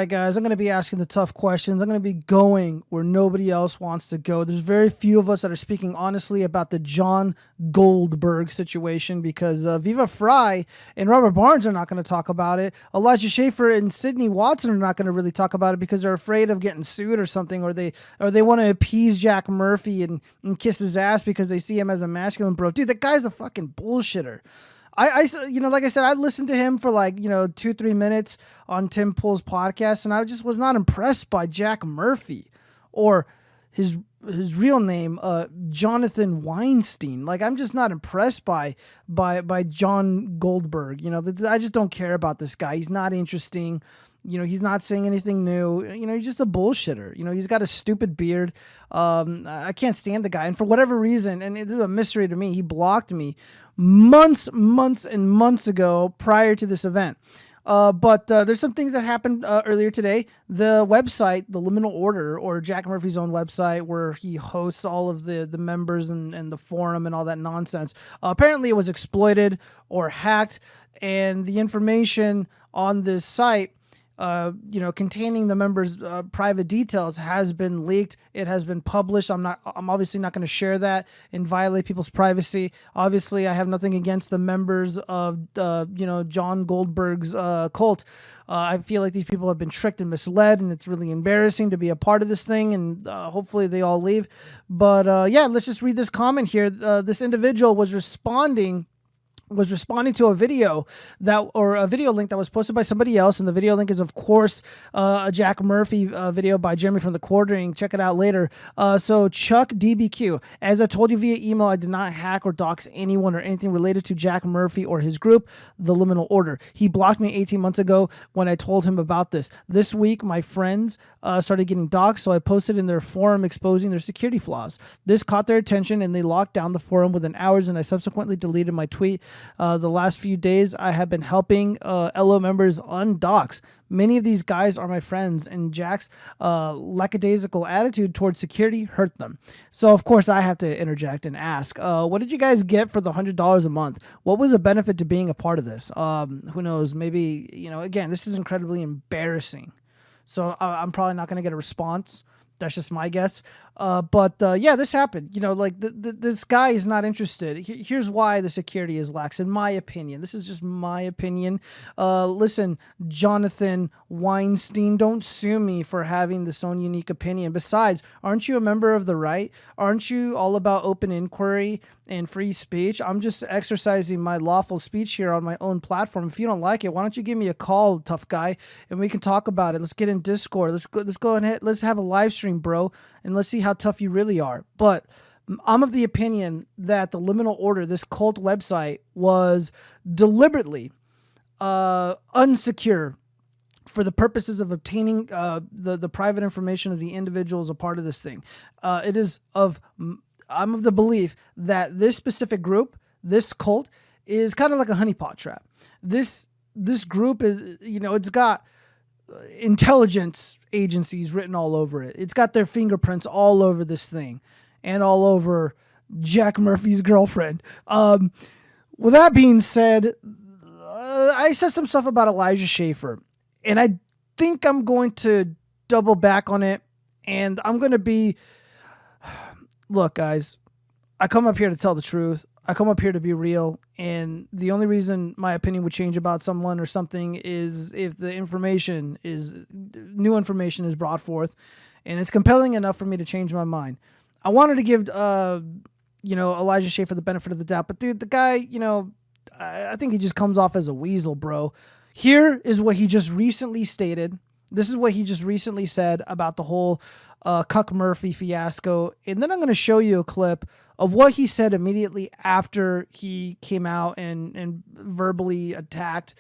right, guys, I'm going to be asking the tough questions. I'm going to be going where nobody else wants to go. There's very few of us that are speaking honestly about the John Goldberg situation because Viva Fry and Robert Barnes are not going to talk about it. Elijah Schaffer and Sidney Watson are not going to really talk about it because they're afraid of getting sued or something, or they want to appease Jack Murphy and kiss his ass because they see him as a masculine bro. Dude, that guy's a fucking bullshitter. Like I said, I listened to him for 2-3 minutes on Tim Pool's podcast, and I just was not impressed by Jack Murphy or his real name, Jonathan Weinstein. Like, I'm just not impressed by John Goldberg. I just don't care about this guy. He's not interesting. He's not saying anything new. He's just a bullshitter. He's got a stupid beard. I can't stand the guy. And for whatever reason, and it is a mystery to me, he blocked me months and months ago prior to this event. But there's some things that happened earlier today. The website, the Liminal Order, or Jack Murphy's own website, where he hosts all of the members and the forum and all that nonsense, apparently it was exploited or hacked, and the information on this site containing the members' private details has been leaked. It has been published. I'm obviously not going to share that and violate people's privacy. Obviously, I have nothing against the members of, John Goldberg's cult. I feel like these people have been tricked and misled, and it's really embarrassing to be a part of this thing, and hopefully they all leave. But let's just read this comment here. This individual was responding to a video a video link that was posted by somebody else, and the video link is, of course, a Jack Murphy video by Jeremy from the Quartering. Check it out later. So Chuck DBQ, as I told you via email, I did not hack or dox anyone or anything related to Jack Murphy or his group, the Liminal Order. He blocked me 18 months ago when I told him about this. This week, my friends started getting doxxed, so I posted in their forum exposing their security flaws. This caught their attention, and they locked down the forum within hours, and I subsequently deleted my tweet. The last few days, I have been helping LO members undox. Many of these guys are my friends, and Jack's lackadaisical attitude towards security hurt them. So, of course, I have to interject and ask, what did you guys get for the $100 a month? What was the benefit to being a part of this? Who knows? Maybe, again, this is incredibly embarrassing. So I'm probably not going to get a response. That's just my guess. But this happened. This guy is not interested. Here's why the security is lax, in my opinion. This is just my opinion. Listen, Jonathan Weinstein, don't sue me for having this own unique opinion. Besides, aren't you a member of the right? Aren't you all about open inquiry and free speech? I'm just exercising my lawful speech here on my own platform. If you don't like it, why don't you give me a call, tough guy, and we can talk about it. Let's get in Discord. Let's go ahead. Let's have a live stream, bro, and let's see how tough you really are. But I'm of the opinion that the Liminal Order, this cult website, was deliberately unsecure for the purposes of obtaining the private information of the individuals a part of this thing. I'm of the belief that this specific group, this cult, is kind of like a honeypot trap. This group is, it's got intelligence agencies written all over it. It's got their fingerprints all over this thing and all over Jack Murphy's girlfriend. With that being said, I said some stuff about Elijah Schaffer, and I think I'm going to double back on it, and I'm going to be... Look, guys, I come up here to tell the truth. I come up here to be real, and the only reason my opinion would change about someone or something is if new information is brought forth, and it's compelling enough for me to change my mind. I wanted to give, Elijah Schaffer the benefit of the doubt, but dude, the guy, I think he just comes off as a weasel, bro. Here is what he just recently stated. This is what he just recently said about the whole Cuck Murphy fiasco. And then I'm going to show you a clip of what he said immediately after he came out and verbally attacked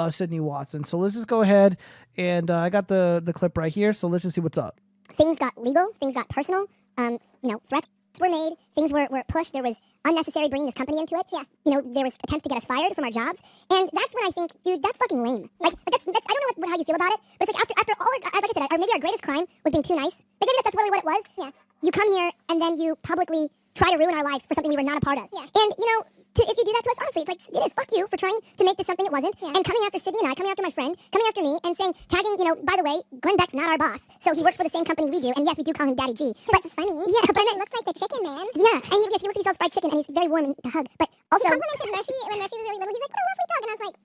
Sidney Watson. So let's just go ahead, and I got the clip right here. So let's just see what's up. Things got legal. Things got personal. Threats were made. Things were pushed. There was unnecessary bringing this company into it. Yeah. There was attempts to get us fired from our jobs. And that's when I think, dude, that's fucking lame. Like that's I don't know how you feel about it, but it's like after all, like I said, maybe our greatest crime was being too nice. Maybe that's really what it was. Yeah. You come here and then you publicly try to ruin our lives for something we were not a part of. Yeah. And, if you do that to us, honestly, it's like, it is, fuck you for trying to make this something it wasn't, and coming after Sydney and I, coming after my friend, coming after me, and saying, tagging, by the way, Glenn Beck's not our boss, so he works for the same company we do, and yes, we do call him Daddy G. But it's funny. Yeah, but it looks like the chicken man. Yeah, and he looks like he sells fried chicken, and he's very warm to hug. But also, he complimented Murphy when Murphy was really little. He's like, what a lovely dog, and I was like,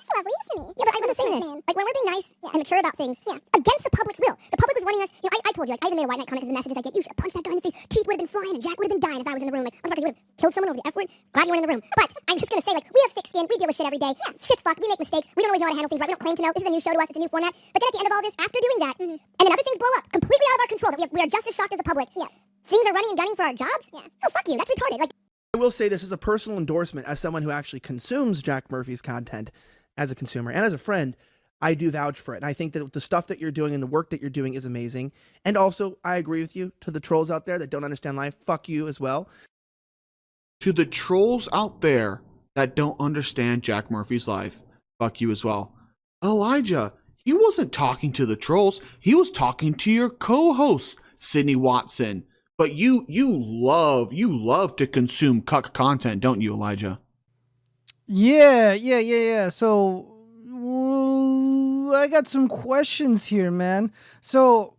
that's lovely, isn't he? Yeah, but I'm just saying this. Like, when we're being nice and mature about things, against the public's will. The public was wanting us, I told you, like, I even made a white knight comment because the messages I get, you should punch that guy in the face. Teeth would have been flying and Jack would have been dying if I was in the room. Like, motherfucker, you would have killed someone over the F word. Glad you weren't in the room. But I'm just gonna say, like, we have thick skin. We deal with shit every day. Shit's fucked. We make mistakes. We don't always know how to handle things right. We don't claim to know. This is a new show to us. It's a new format. But then at the end of all this, after doing that, and then other things blow up completely out of our control, that we are just as shocked as the public. Yeah. Things are running and gunning for our jobs. Yeah. Oh, fuck you. That's retarded. Like, I will say this is a personal endorsement as someone who actually consumes Jack Murphy's content as a consumer and as a friend. I do vouch for it. And I think that the stuff that you're doing and the work that you're doing is amazing. And also, I agree with you. To the trolls out there that don't understand life, fuck you as well. To the trolls out there that don't understand Jack Murphy's life, fuck you as well. Elijah, he wasn't talking to the trolls. He was talking to your co-host, Sydney Watson. But you love to consume cuck content, don't you, Elijah? Yeah. So I got some questions here, man. So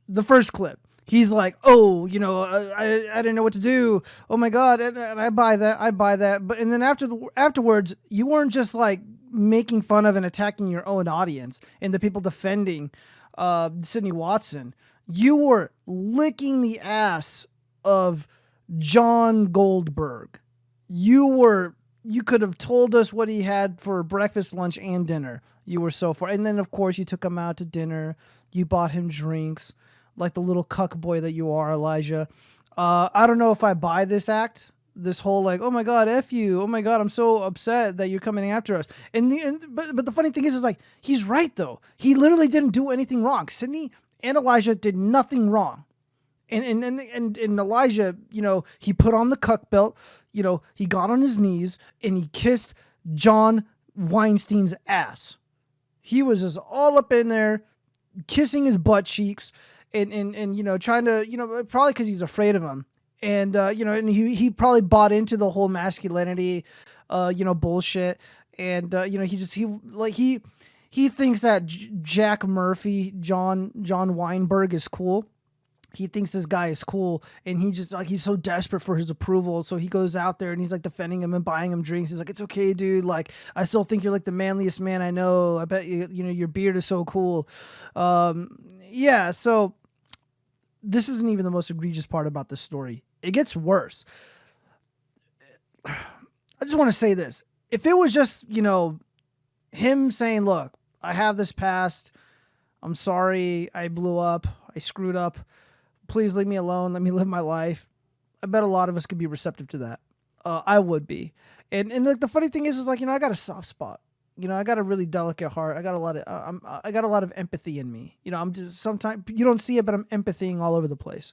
the first clip, he's like, oh, I didn't know what to do. Oh my God. And I buy that. But, and then afterwards, you weren't just like making fun of and attacking your own audience and the people defending Sydney Watson. You were licking the ass of John Goldberg. You could have told us what he had for breakfast, lunch, and dinner. You were so far. And then, of course, you took him out to dinner. You bought him drinks, like the little cuck boy that you are, Elijah. I don't know if I buy this act, this whole like, oh my God, F you. Oh my God, I'm so upset that you're coming after us. But the funny thing is like, he's right, though. He literally didn't do anything wrong. Sydney and Elijah did nothing wrong. And Elijah, he put on the cuck belt, he got on his knees and he kissed John Weinstein's ass. He was just all up in there kissing his butt cheeks and trying to, probably because he's afraid of him. And, and he probably bought into the whole masculinity, bullshit. And, he thinks that Jack Murphy, John Weinberg is cool. He thinks this guy is cool, and he's so desperate for his approval. So he goes out there and he's like defending him and buying him drinks. He's like, it's okay, dude. Like, I still think you're like the manliest man I know. I bet your beard is so cool. Yeah. So this isn't even the most egregious part about this story. It gets worse. I just want to say this. If it was just, him saying, look, I have this past. I'm sorry. I blew up. I screwed up. Please leave me alone. Let me live my life. I bet a lot of us could be receptive to that. I would be. And like the funny thing is like, I got a soft spot. I got a really delicate heart. I got a lot of empathy in me. I'm just sometimes you don't see it, but I'm empathying all over the place.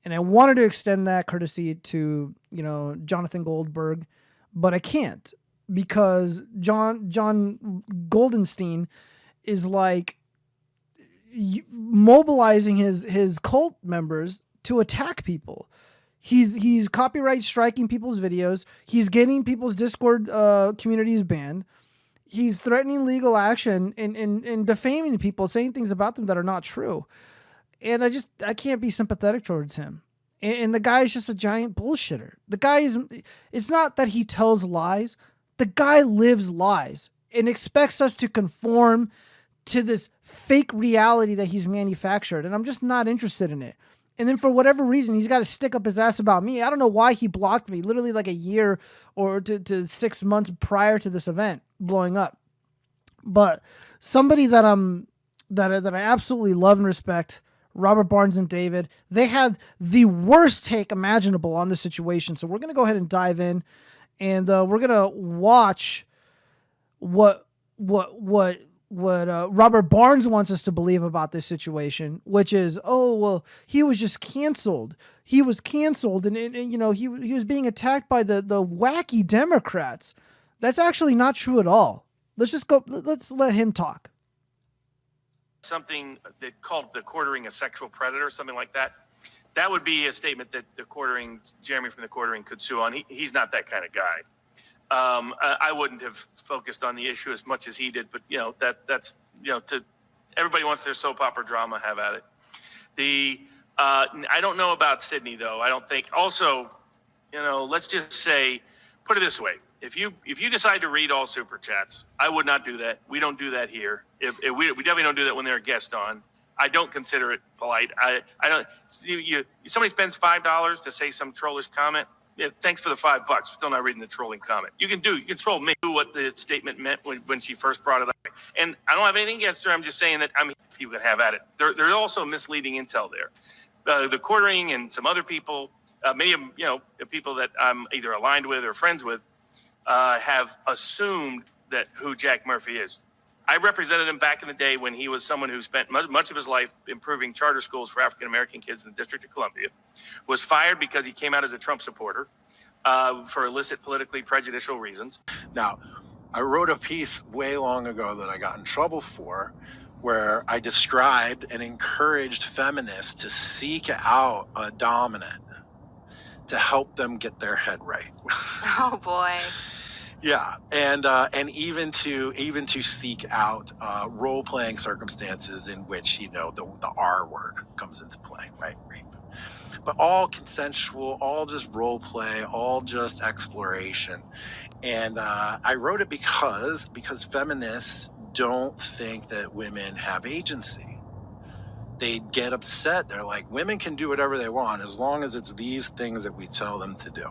And I wanted to extend that courtesy to, Jonathan Goldberg, but I can't because John Goldenstein is like mobilizing his cult members to attack people. He's copyright striking people's videos. He's getting people's Discord communities banned. He's threatening legal action and defaming people, saying things about them that are not true. And I can't be sympathetic towards him. And the guy is just a giant bullshitter. It's not that he tells lies. The guy lives lies and expects us to conform to this fake reality that he's manufactured. And I'm just not interested in it. And then for whatever reason, he's got to stick up his ass about me. I don't know why he blocked me literally like a year or to 6 months prior to this event blowing up. But somebody that I absolutely love and respect, Robert Barnes and David, they had the worst take imaginable on this situation. So we're going to go ahead and dive in and we're going to watch what Robert Barnes wants us to believe about this situation, which is, oh, well, he was just canceled. He was canceled and he was being attacked by the wacky Democrats. That's actually not true at all. Let's let him talk. Something that called the quartering a sexual predator, something like that. that would be a statement that Jeremy from the Quartering could sue on. He's not that kind of guy. I wouldn't have focused on the issue as much as he did, but that's to everybody wants their soap opera drama, have at it. I don't know about Sydney though. I don't think. Also, let's just say, put it this way: if you decide to read all super chats, I would not do that. We don't do that here. If we definitely don't do that when they're a guest on. I don't consider it polite. I don't. Somebody spends $5 to say some trollish comment. Yeah, thanks for the $5. Still not reading the trolling comment. You can troll me. What the statement meant when she first brought it up. And I don't have anything against her. I'm just saying that people can have at it. There's also misleading intel there. The Quartering and some other people, many of people that I'm either aligned with or friends with, have assumed that who Jack Murphy is. I represented him back in the day when he was someone who spent much of his life improving charter schools for African-American kids in the District of Columbia, was fired because he came out as a Trump supporter for illicit politically prejudicial reasons. Now, I wrote a piece way long ago that I got in trouble for, where I described and encouraged feminists to seek out a dominant to help them get their head right. Oh boy. Yeah, and even to seek out role-playing circumstances in which the R word comes into play, right? Rape, but all consensual, all just role play, all just exploration. And I wrote it because feminists don't think that women have agency. They get upset. They're like, women can do whatever they want as long as it's these things that we tell them to do.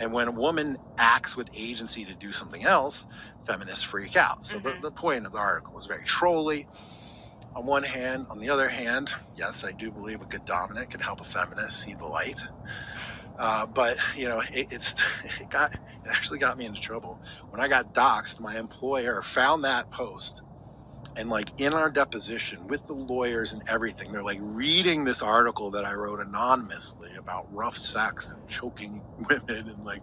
And when a woman acts with agency to do something else, feminists freak out. So the point of the article was very trolly on one hand. On the other hand, yes, I do believe a good dominant can help a feminist see the light. But it actually got me into trouble. When I got doxxed, my employer found that post. And in our deposition with the lawyers and everything, they're reading this article that I wrote anonymously about rough sex and choking women and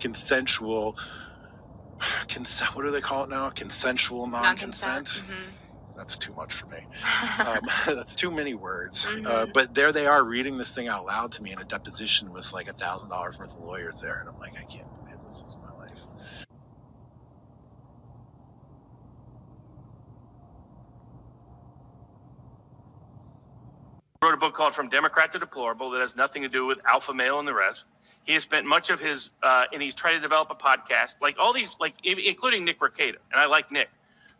consensual, what do they call it now? Consensual non-consent. That's too much for me. That's too many words. But there they are reading this thing out loud to me in a deposition with $1,000 worth of lawyers there. And I'm like, I can't believe this is my life. Wrote a book called From Democrat to Deplorable that has nothing to do with alpha male and the rest. He has spent much of his, and he's tried to develop a podcast, all these, including Nick Rekieta, and I like Nick.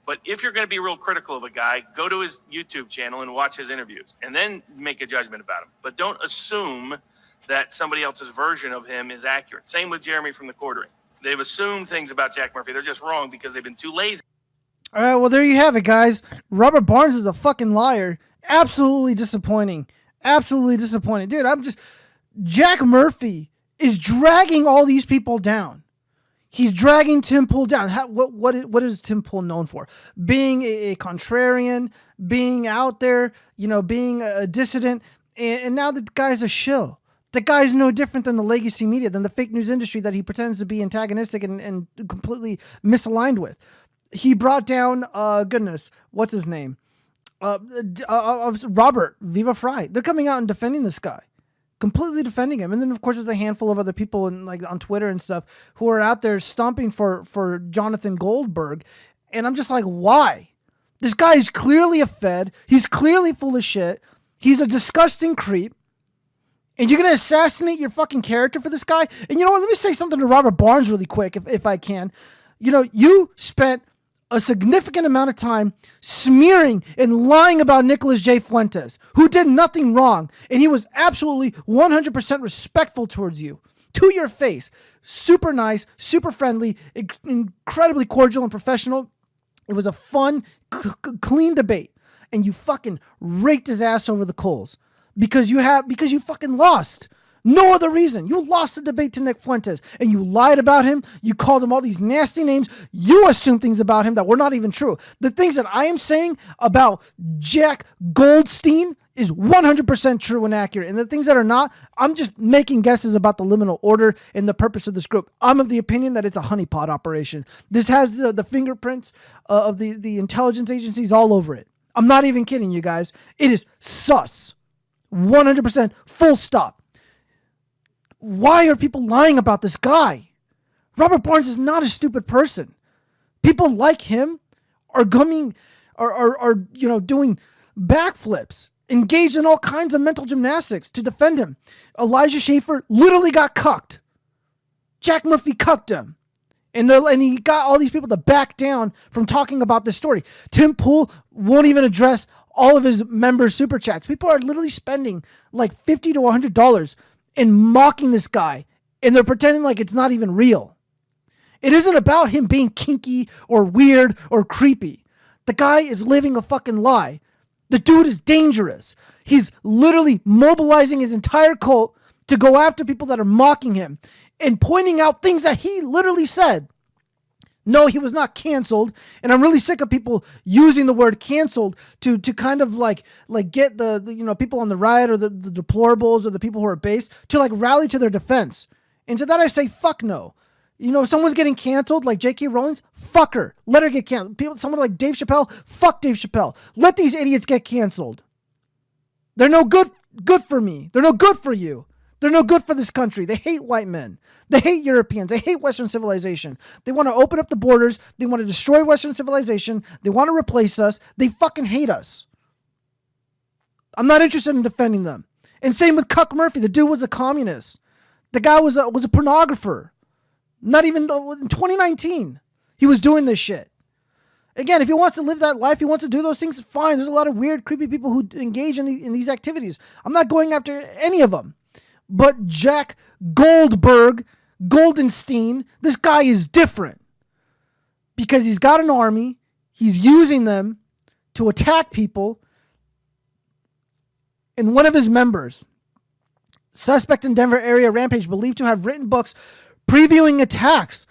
But if you're going to be real critical of a guy, go to his YouTube channel and watch his interviews, and then make a judgment about him. But don't assume that somebody else's version of him is accurate. Same with Jeremy from the Quartering. They've assumed things about Jack Murphy. They're just wrong because they've been too lazy. All right, well, there you have it, guys. Robert Barnes is a fucking liar. Absolutely disappointing. Absolutely disappointing. Dude, Jack Murphy is dragging all these people down. He's dragging Tim Pool down. What is Tim Pool known for? Being a contrarian, being out there, being a dissident, and now the guy's a shill. The guy's no different than the legacy media, than the fake news industry that he pretends to be antagonistic and completely misaligned with. He brought down, what's his name? Robert Viva Fry. They're coming out and defending this guy, completely defending him. And then of course there's a handful of other people on Twitter and stuff who are out there stomping for Jonathan Goldberg. And I'm just like, why? This guy is clearly a fed. He's clearly full of shit. He's a disgusting creep. And you're going to assassinate your fucking character for this guy? And you know what? Let me say something to Robert Barnes really quick, if I can. You spent a significant amount of time smearing and lying about Nicholas J. Fuentes, who did nothing wrong, and he was absolutely 100% respectful towards you, to your face. Super nice, super friendly, incredibly cordial and professional. It was a fun, clean debate, and you fucking raked his ass over the coals because you fucking lost. No other reason. You lost the debate to Nick Fuentes, and you lied about him. You called him all these nasty names. You assumed things about him that were not even true. The things that I am saying about Jack Goldstein is 100% true and accurate. And the things that are not, I'm just making guesses about the liminal order and the purpose of this group. I'm of the opinion that it's a honeypot operation. This has the fingerprints of the intelligence agencies all over it. I'm not even kidding you guys. It is sus. 100%, full stop. Why are people lying about this guy? Robert Barnes is not a stupid person. People like him are doing backflips, engaged in all kinds of mental gymnastics to defend him. Elijah Schaffer literally got cucked. Jack Murphy cucked him. And he got all these people to back down from talking about this story. Tim Pool won't even address all of his members' super chats. People are literally spending like $50 to $100 in mocking this guy, and they're pretending like it's not even real. It isn't about him being kinky or weird or creepy. The guy is living a fucking lie. The dude is dangerous. He's literally mobilizing his entire cult to go after people that are mocking him and pointing out things that he literally said. No, he was not canceled, and I'm really sick of people using the word canceled to kind of like get the people on the right or the deplorables or the people who are based to like rally to their defense. And to that I say, fuck no. If someone's getting canceled, like J.K. Rowling, fuck her. Let her get canceled. Someone like Dave Chappelle, fuck Dave Chappelle. Let these idiots get canceled. They're no good for me. They're no good for you. They're no good for this country. They hate white men. They hate Europeans. They hate Western civilization. They want to open up the borders. They want to destroy Western civilization. They want to replace us. They fucking hate us. I'm not interested in defending them. And same with Cuck Murphy. The dude was a communist. The guy was a pornographer. Not even in 2019. He was doing this shit. Again, if he wants to live that life, he wants to do those things, fine. There's a lot of weird, creepy people who engage in these activities. I'm not going after any of them. But Jack Goldenstein, this guy is different. Because he's got an army. He's using them to attack people. And one of his members, suspect in Denver area rampage, believed to have written books previewing attacks.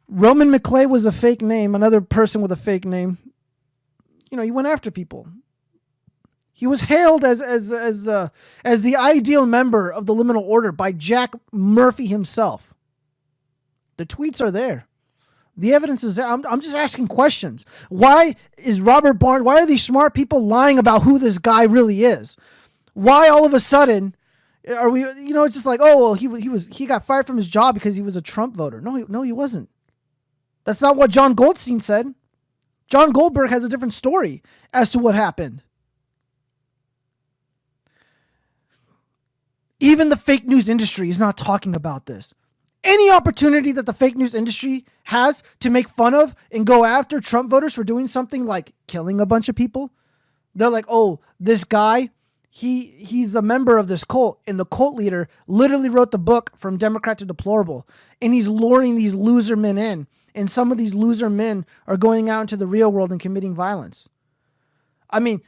Roman McClay was a fake name, another person with a fake name. He went after people. He was hailed as the ideal member of the Liminal Order by Jack Murphy himself. The tweets are there. The evidence is there. I'm just asking questions. Why are these smart people lying about who this guy really is? Why all of a sudden are we, it's just like, oh, well, he got fired from his job because he was a Trump voter. No, he wasn't. That's not what John Goldstein said. John Goldberg has a different story as to what happened. Even the fake news industry is not talking about this. Any opportunity that the fake news industry has to make fun of and go after Trump voters for doing something like killing a bunch of people, they're like, oh, this guy, he's a member of this cult, and the cult leader literally wrote the book From Democrat to Deplorable, and he's luring these loser men in, and some of these loser men are going out into the real world and committing violence. I mean,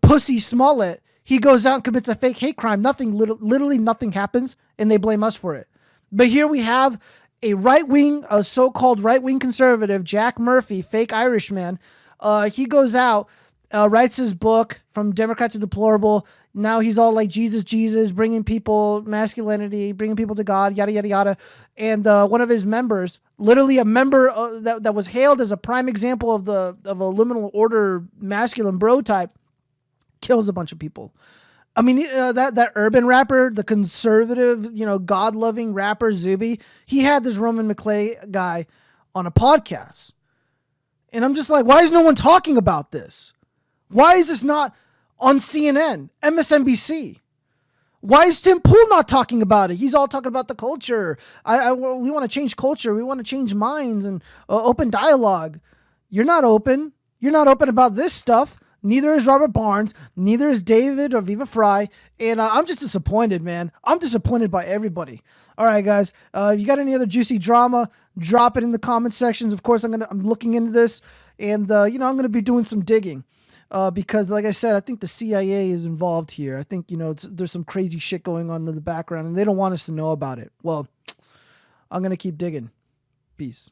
Pussy Smollett, he goes out and commits a fake hate crime. Literally nothing happens, and they blame us for it. But here we have a so-called right-wing conservative, Jack Murphy, fake Irishman. He goes out, writes his book From Democrat to Deplorable. Now he's all like Jesus, bringing people masculinity, bringing people to God, yada, yada, yada. And one of his members, literally a member that was hailed as a prime example of a liminal order masculine bro type, kills a bunch of people. I mean, that urban rapper, the conservative, God-loving rapper Zuby, he had this Roman McClay guy on a podcast. And I'm just like, why is no one talking about this? Why is this not on CNN, MSNBC? Why is Tim Pool not talking about it? He's all talking about the culture. We want to change culture. We want to change minds and open dialogue. You're not open. You're not open about this stuff. Neither is Robert Barnes. Neither is David or Viva Fry. And I'm just disappointed, man. I'm disappointed by everybody. All right, guys. If you got any other juicy drama, drop it in the comment sections. Of course, I'm looking into this, and I'm going to be doing some digging. Because, like I said, I think the CIA is involved here. I think, there's some crazy shit going on in the background, and they don't want us to know about it. Well, I'm going to keep digging. Peace.